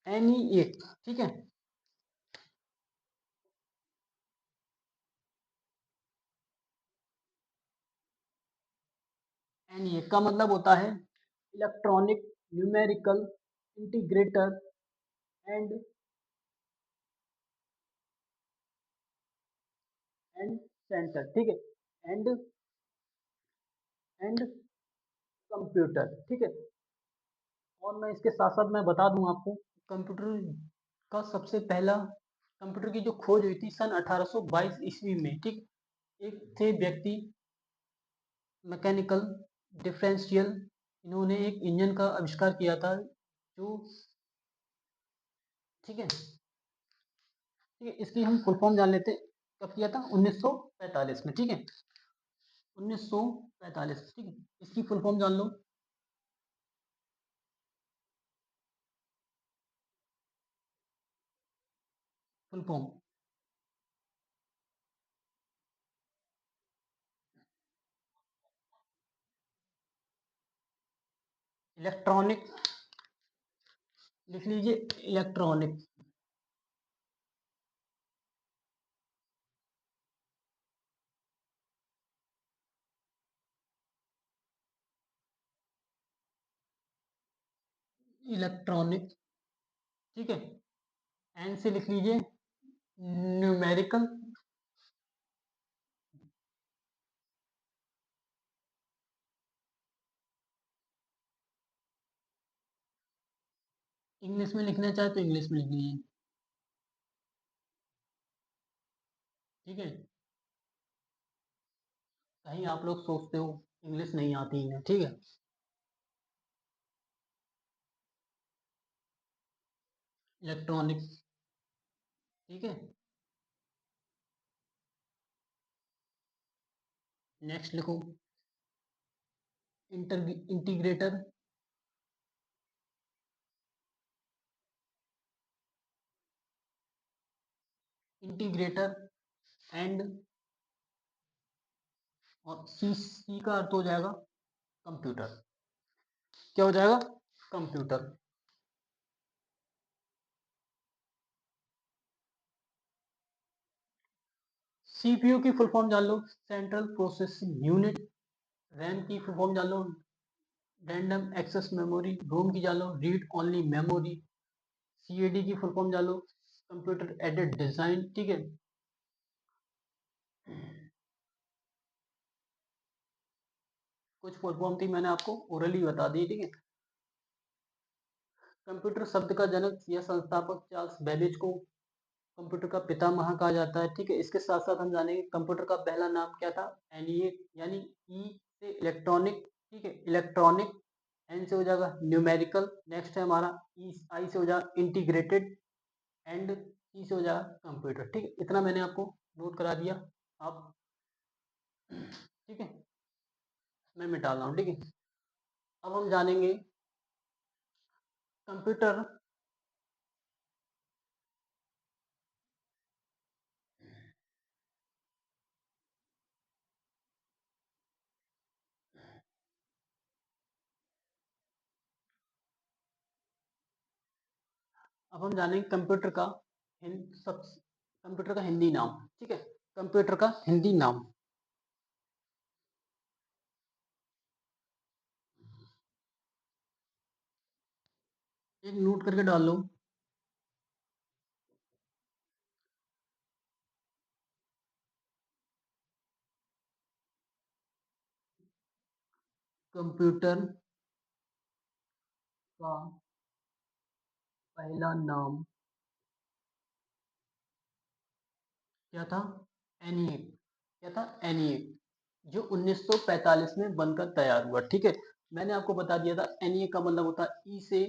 एनिएक। ठीक है, एनिएक का मतलब होता है electronic numerical integrator and and centre. ठीक है, एंड एंड कंप्यूटर। ठीक है, और मैं इसके साथ साथ मैं बता दूं आपको कंप्यूटर का सबसे पहला कंप्यूटर की जो खोज हुई थी सन 1822 ईस्वी में। ठीक, एक थे व्यक्ति मैकेनिकल डिफरेंशियल, इन्होंने एक इंजन का आविष्कार किया था जो, ठीक है, ठीक है, इसकी हम फुल फॉर्म जान लेते हैं। कब किया था? 1945 में। ठीक है, 1945। ठीक है, इसकी फुल फॉर्म जान लो। फुल फॉर्म इलेक्ट्रॉनिक, लिख लीजिए इलेक्ट्रॉनिक। इलेक्ट्रॉनिक। ठीक है, एन से लिख लीजिए न्यूमेरिकल। इंग्लिश में लिखना चाहे तो इंग्लिश में लिख लीजिए। ठीक है, कहीं आप लोग सोचते हो इंग्लिश नहीं आती है। ठीक है, इलेक्ट्रॉनिक। ठीक है, नेक्स्ट लिखो इंटीग्रेटर। इंटीग्रेटर एंड, और सी का अर्थ हो जाएगा कंप्यूटर। क्या हो जाएगा? कंप्यूटर। सीपीयू की फुल फॉर्म जान लो, सेंट्रल प्रोसेसिंग यूनिट। रैम की फुल फॉर्म जान लो, रैंडम एक्सेस मेमोरी। रोम की जान लो, रीड ओनली मेमोरी। सीएडी की फुल फॉर्म जान लो, कंप्यूटर एडेड डिजाइन। ठीक है, कुछ फुल फॉर्म थी मैंने आपको ओरली बता दी। ठीक है, कंप्यूटर शब्द का जनक या संस्थापक चार्ल्स बेबेज को कंप्यूटर का पितामह कहा जाता है। ठीक है, इसके साथ साथ हम जानेंगे कंप्यूटर का पहला नाम क्या था? एनिएक, यानी ई से इलेक्ट्रॉनिक। ठीक है, इलेक्ट्रॉनिक। एन से हो जाएगा न्यूमेरिकल। नेक्स्ट है हमारा ई, आई से हो जाएगा इंटीग्रेटेड एंड सी से हो जाएगा कंप्यूटर। ठीक है, इतना मैंने आपको नोट करा दिया। आप, ठीक है, मैं मिटा रहा हूँ। ठीक है, अब हम जानेंगे कंप्यूटर अब हम जानेंगे कंप्यूटर का हिंदी नाम। ठीक है, कंप्यूटर का हिंदी नाम। एक नोट करके डाल लो। कंप्यूटर का पहला नाम क्या था? एनिएक। क्या था? एनिएक, जो 1945 में बनकर तैयार हुआ। ठीक है, मैंने आपको बता दिया था एनिएक का मतलब होता है ई से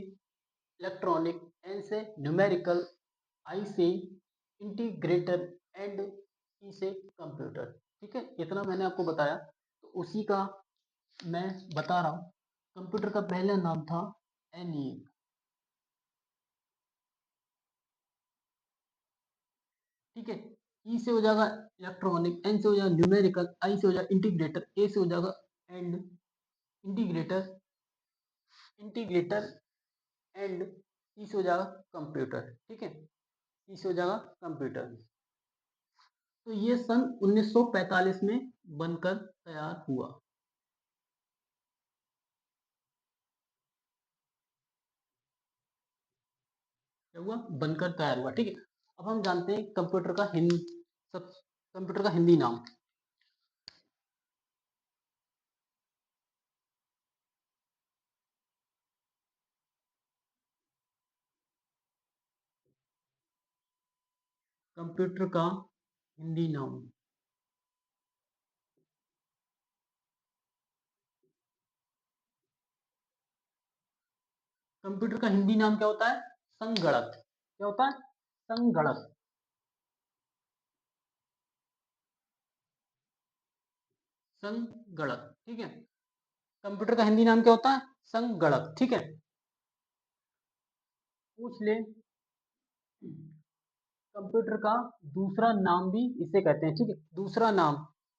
इलेक्ट्रॉनिक, एन से न्यूमेरिकल, आई से इंटीग्रेटर एंड ई से कंप्यूटर। ठीक है, इतना मैंने आपको बताया, तो उसी का मैं बता रहा हूँ। कंप्यूटर का पहला नाम था एनिएक। ठीक है, ई से हो जाएगा इलेक्ट्रॉनिक, एन से हो जाएगा न्यूमेरिकल, आई से हो जाएगा इंटीग्रेटर, ए से हो जाएगा एंड इंटीग्रेटर, इंटीग्रेटर एंड ई से हो जाएगा कंप्यूटर। ठीक है, ई से हो जाएगा कंप्यूटर। तो ये सन 1945 में बनकर तैयार हुआ। क्या हुआ? बनकर तैयार हुआ। ठीक है, अब हम जानते हैं सब कंप्यूटर का हिंदी नाम। कंप्यूटर का हिंदी नाम। कंप्यूटर का हिंदी नाम क्या होता है? संगणक। क्या होता है? संगणक। संगणक। ठीक है, कंप्यूटर का हिंदी नाम क्या होता है? संगणक। ठीक है, पूछ ले। कंप्यूटर का दूसरा नाम भी इसे कहते हैं। ठीक है, दूसरा नाम,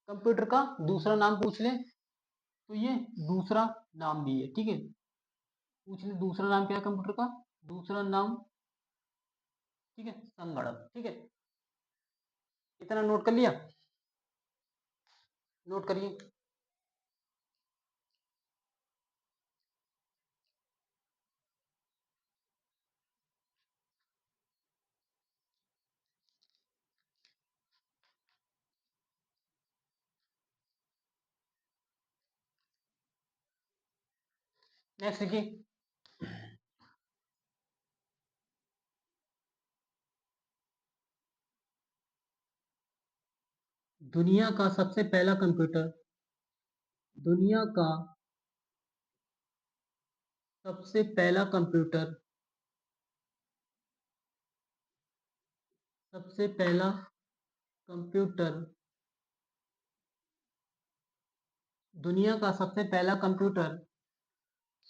कंप्यूटर का दूसरा नाम पूछ ले तो ये दूसरा नाम भी है। ठीक है, पूछ ले दूसरा नाम क्या है कंप्यूटर का? दूसरा नाम, ठीक है, संगणक। ठीक है, इतना नोट कर लिया? नोट करिए। नेक्स्ट देखिए। दुनिया का सबसे पहला कंप्यूटर, दुनिया का सबसे पहला कंप्यूटर, सबसे पहला कंप्यूटर, दुनिया का सबसे पहला कंप्यूटर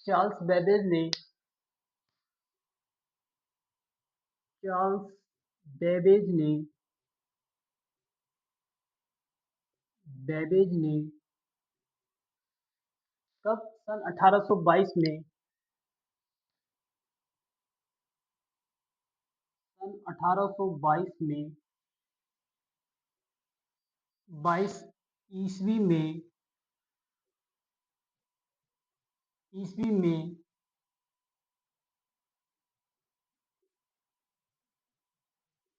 चार्ल्स बेबेज ने, चार्ल्स बेबेज ने, बेबेज ने कब? सन 1822 में, सन 1822 में, 22 ईस्वी में, ईस्वी में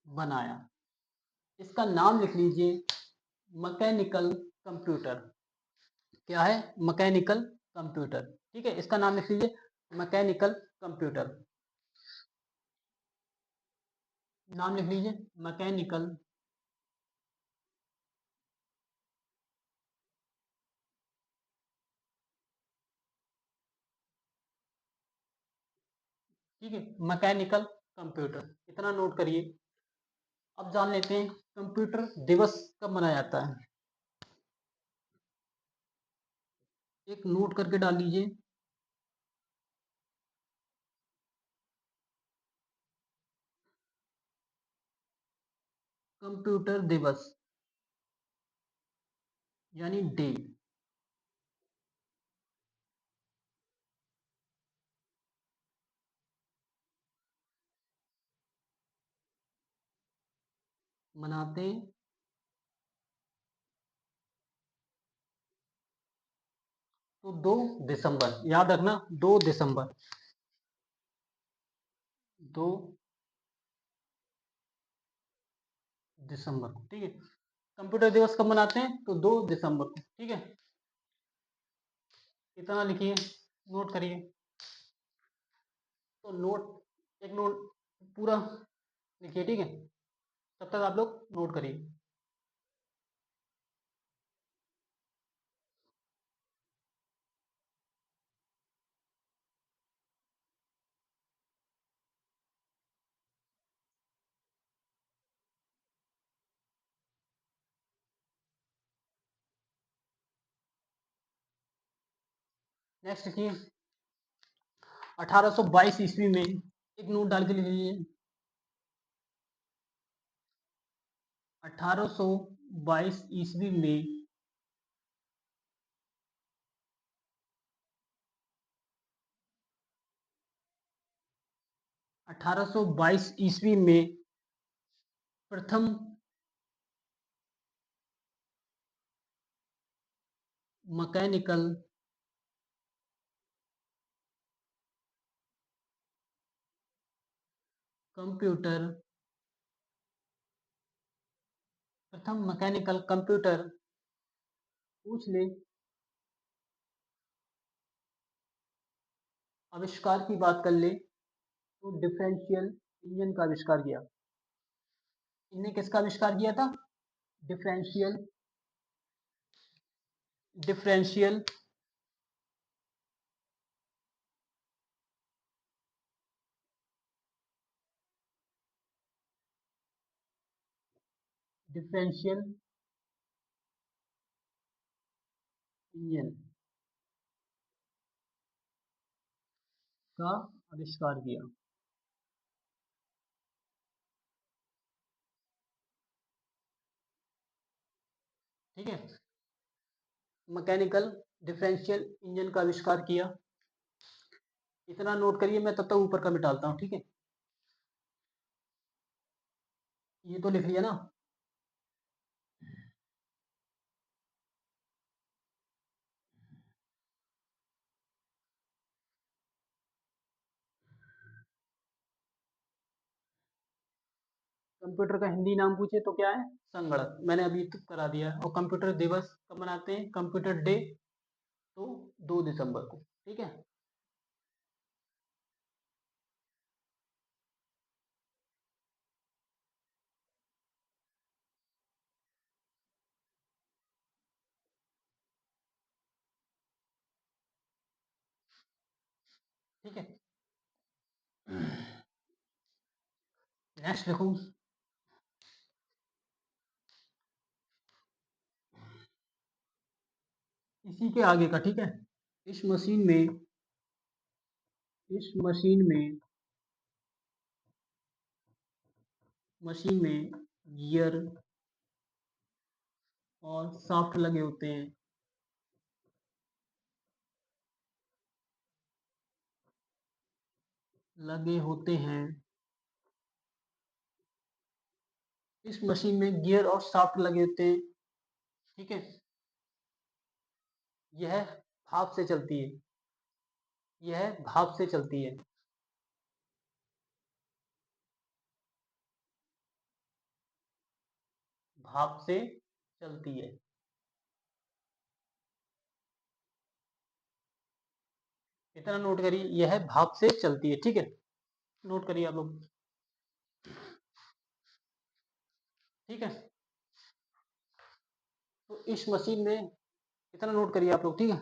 बनाया। इसका नाम लिख लीजिए, मैकेनिकल कंप्यूटर। क्या है? Mechanical computer. ठीक है, इसका नाम लिख लीजिए, मैकेनिकल कंप्यूटर। नाम लिख लीजिए, मैकेनिकल। ठीक है, मैकेनिकल कंप्यूटर, इतना नोट करिए। अब जान लेते हैं कंप्यूटर दिवस कब मनाया जाता है। एक नोट करके डाल लीजिए, कंप्यूटर दिवस यानी डे। मनाते तो 2 दिसंबर, याद रखना 2 दिसंबर, 2 दिसंबर को, ठीक है। कंप्यूटर दिवस कब मनाते हैं? तो 2 दिसंबर को, ठीक है। इतना लिखिए, नोट करिए। तो एक नोट पूरा लिखिए, ठीक है। तब तक आप लोग नोट करिए। नेक्स्ट लिखिए, 1822 ईस्वी में, एक नोट डाल के लिख लीजिए, 1822 ईस्वी में 1822 ईस्वी में प्रथम मैकेनिकल कंप्यूटर पूछ ले आविष्कार की बात कर ले, तो डिफरेंशियल इंजन का आविष्कार किया। इनने किसका आविष्कार किया था? डिफरेंशियल डिफरेंशियल डिफरेंशियल इंजन का आविष्कार किया, ठीक है। मैकेनिकल डिफरेंशियल इंजन का आविष्कार किया, इतना नोट करिए। मैं तब तक ऊपर का मिटाता हूँ, ठीक है। ये तो लिख लिया ना। कंप्यूटर का हिंदी नाम पूछे तो क्या है? संगणक। मैंने अभी तक करा दिया है। और कंप्यूटर दिवस कब मनाते हैं? कंप्यूटर डे, तो 2 दिसंबर को, ठीक है। ठीक है, नेक्स्ट देखो, इसी के आगे का, ठीक है। इस मशीन में इस मशीन में गियर और शाफ्ट लगे होते हैं। इस मशीन में गियर और शाफ्ट लगे होते हैं, ठीक है। यह भाप से चलती है। यह भाप से चलती है। भाप से चलती है। इतना नोट करिए, यह भाप से चलती है, ठीक है। नोट करिए आप लोग, ठीक है। तो इस मशीन में, इतना नोट करिए आप लोग, ठीक है।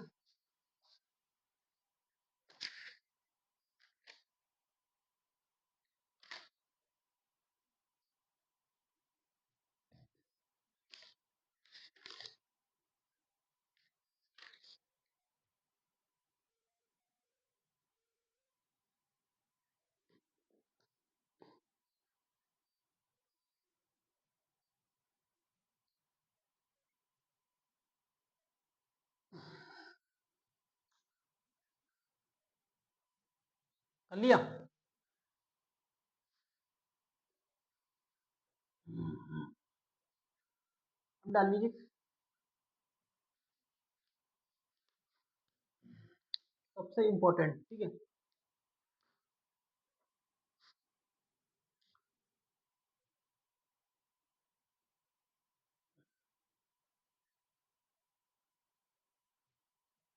कर लिया? डाल लीजिए। सबसे इम्पोर्टेंट, ठीक है।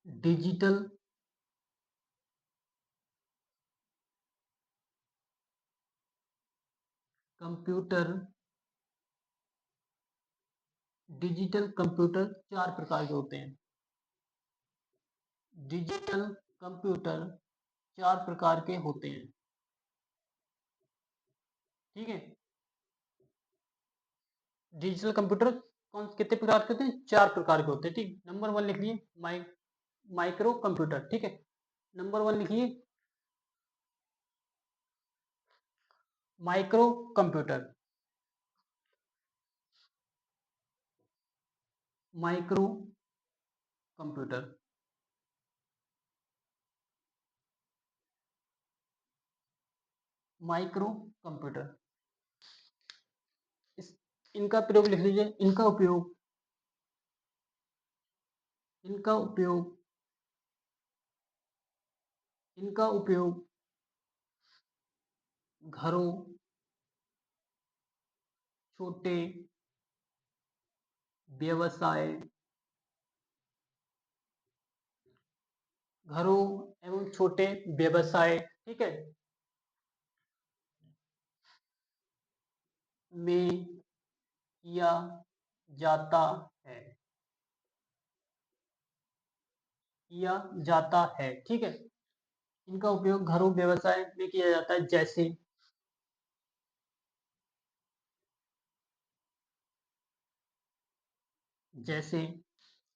डिजिटल कंप्यूटर, डिजिटल कंप्यूटर चार प्रकार के होते हैं। डिजिटल कंप्यूटर चार प्रकार के होते हैं, ठीक है। डिजिटल कंप्यूटर कौन कितने प्रकार के होते हैं? चार प्रकार के होते हैं, ठीक। नंबर वन लिख लिए, माइक्रो कंप्यूटर, ठीक है। नंबर वन लिखिए, micro computer. Micro computer, micro computer. इस इनका प्रयोग लिख लीजिए, इनका उपयोग, इनका उपयोग, इनका उपयोग घरों, छोटे व्यवसाय, घरों एवं छोटे व्यवसाय, ठीक है, में किया जाता है, किया जाता है, ठीक है। इनका उपयोग घरों व्यवसाय में किया जाता है, जैसे जैसे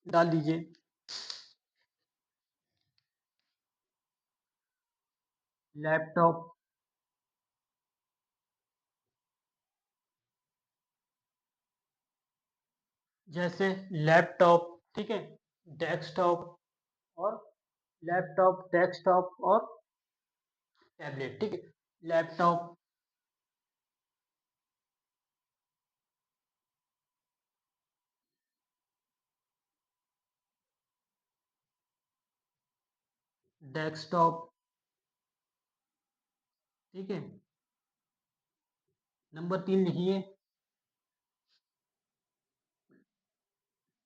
डाल दीजिए, लैपटॉप, जैसे लैपटॉप, ठीक है, डेस्कटॉप और लैपटॉप, डेस्कटॉप और टैबलेट, ठीक है। लैपटॉप, डेस्कटॉप, ठीक है। नंबर तीन लिखिए,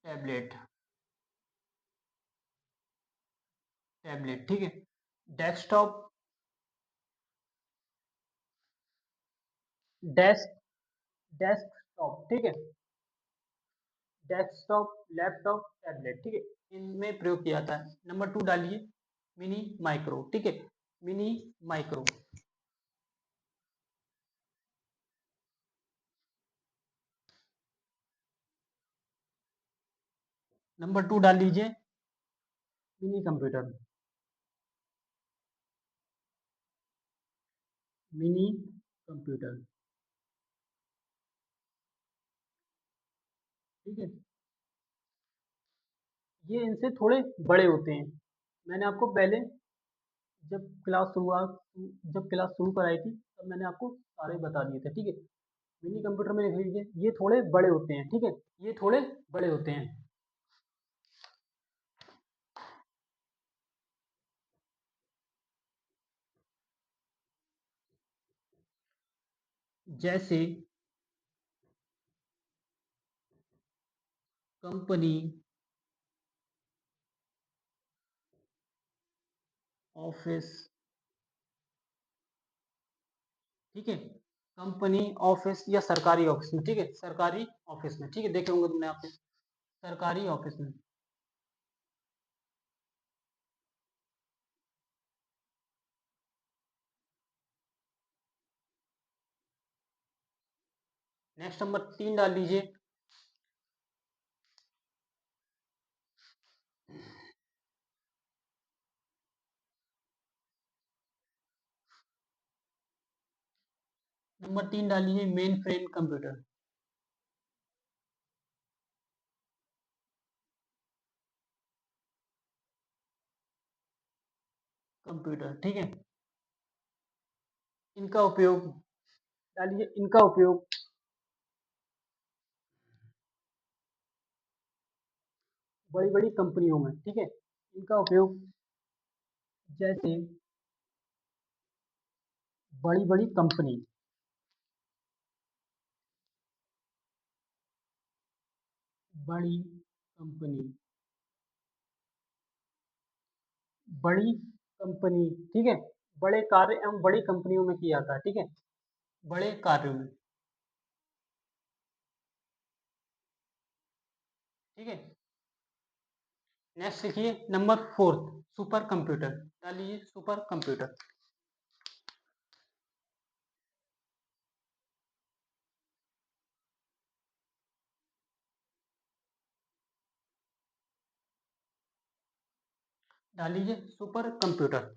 टैबलेट, टैबलेट, ठीक है। डेस्कटॉप, डेस्क, डेस्कटॉप, ठीक है। डेस्कटॉप, लैपटॉप, टैबलेट, ठीक है, इनमें प्रयोग किया जाता है। नंबर टू डालिए, मिनी माइक्रो, ठीक है, मिनी माइक्रो। नंबर टू डाल लीजिए, मिनी कंप्यूटर, मिनी कंप्यूटर, ठीक है। ये इनसे थोड़े बड़े होते हैं। मैंने आपको पहले जब क्लास शुरुआत जब क्लास शुरू कराई थी तब मैंने आपको सारे बता दिए थे, ठीक है। मिनी कंप्यूटर में लिख लीजिए, ये थोड़े बड़े होते हैं, ठीक है, ये थोड़े बड़े होते हैं। जैसे कंपनी, ऑफिस, ठीक है, कंपनी, ऑफिस या सरकारी ऑफिस में, ठीक है, सरकारी ऑफिस में, ठीक है, देखे होंगे तुमने आपने, सरकारी ऑफिस में। नेक्स्ट नंबर तीन डाल लीजिए, नंबर तीन डाल लीजिए, मेन फ्रेम कंप्यूटर, कंप्यूटर, ठीक है। इनका उपयोग डालिए, इनका उपयोग बड़ी बड़ी कंपनियों में, ठीक है, इनका उपयोग जैसे बड़ी बड़ी कंपनी, बड़ी कंपनी, बड़ी कंपनी, ठीक है, बड़े कार्य एवं बड़ी कंपनियों में किया जाता है, ठीक है, बड़े कार्यों में, ठीक है। नेक्स्ट लिखिए नंबर फोर्थ, सुपर कंप्यूटर, डालिए सुपर कंप्यूटर। डाल लीजिए सुपर कंप्यूटर।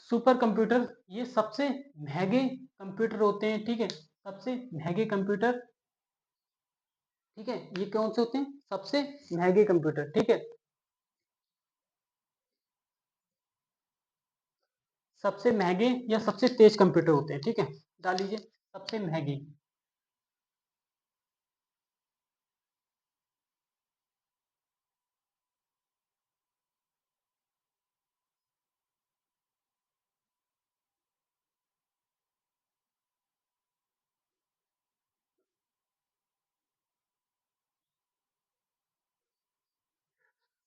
सुपर कंप्यूटर ये सबसे महंगे कंप्यूटर होते हैं, ठीक है, सबसे महंगे कंप्यूटर, ठीक है, ये कौन से होते हैं, सबसे महंगे कंप्यूटर, ठीक है, सबसे महंगे या सबसे तेज कंप्यूटर होते हैं, ठीक है, डाल लीजिए सबसे महंगी।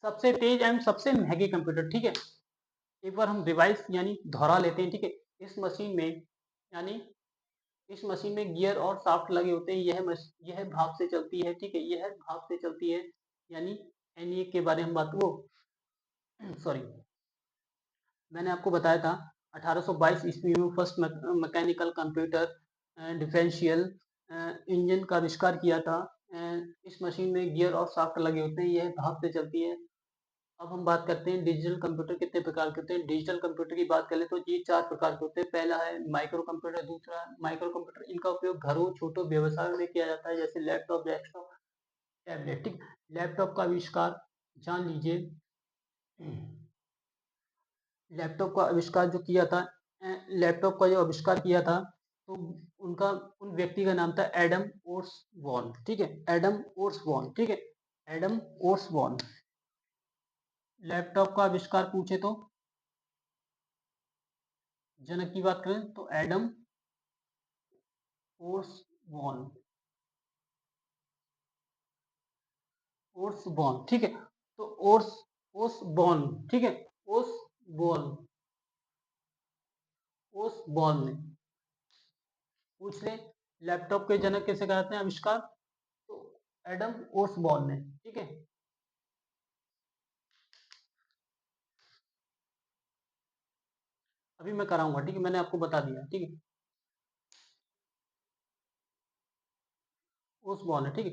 सबसे तेज एंड सबसे महंगे कंप्यूटर, ठीक है, एक बार हम रिवाइज यानी दोहरा लेते हैं, ठीक है। इस मशीन में यानी इस मशीन में गियर और शाफ्ट लगे होते हैं, यह भाप से चलती है, ठीक है, यह भाप से चलती है, यानी एनए के बारे में बात वो सॉरी, मैंने आपको बताया था 1822 ईस्वी में first mechanical computer differential engine का आविष्कार किया था। इस मशीन में गियर और शाफ्ट लगे होते हैं, यह भाप से चलती है। अब हम बात करते हैं डिजिटल कंप्यूटर कितने प्रकार के होते हैं। डिजिटल कंप्यूटर की बात करें तो ये 4 प्रकार के होते हैं। पहला है माइक्रो कंप्यूटर, दूसरा माइक्रो कंप्यूटर, इनका उपयोग घरों, छोटे व्यवसायों में किया जाता है, जैसे लैपटॉप, डेस्कटॉप, टैबलेट, ठीक। लैपटॉप का आविष्कार जान लीजिए, लैपटॉप का आविष्कार जो किया था, लैपटॉप का जो आविष्कार किया था, तो उनका उन व्यक्ति का नाम था एडम ओर्सबॉर्न, ठीक है, एडम ओर्सबॉर्न, ठीक है, एडम ओर्सबॉर्न। लैपटॉप का आविष्कार पूछे तो जनक की बात करें तो एडम ओर्सबॉर्न, ओर्सबॉर्न, ठीक है, तो ओर्सबॉर्न, ठीक है, ओर्सबॉर्न, ओर्सबॉर्न ने पूछ ले लैपटॉप के जनक कैसे कहते हैं आविष्कार, तो एडम ओर्सबॉर्न ने, ठीक है। अभी मैं कराऊंगा, ठीक है, मैंने आपको बता दिया, ठीक है, ओर्सबॉर्न है, ठीक है,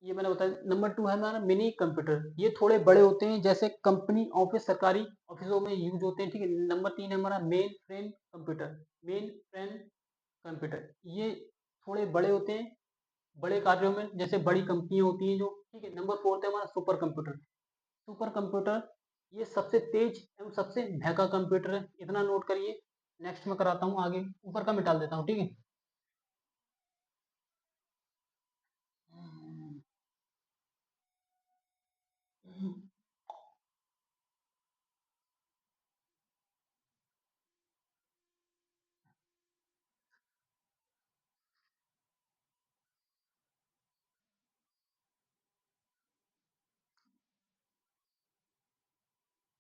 ये मैंने बताया। नंबर 2 है हमारा मिनी कंप्यूटर, ये थोड़े बड़े होते हैं, जैसे कंपनी ऑफिस, सरकारी ऑफिसों में यूज होते हैं, ठीक है। नंबर 3 है हमारा main frame computer, main frame computer, ये थोड़े बड़े होते हैं, बड़े कार्यों में, जैसे बड़ी कंपनियां होती हैं जो, ठीक है। नंबर 4 है हमारा सुपर कंप्यूटर, सुपर कंप्यूटर ये सबसे तेज एवं सबसे महंगा कंप्यूटर है, इतना नोट करिए। नेक्स्ट में कराता हूँ आगे, ऊपर का मिटा देता हूँ, ठीक है।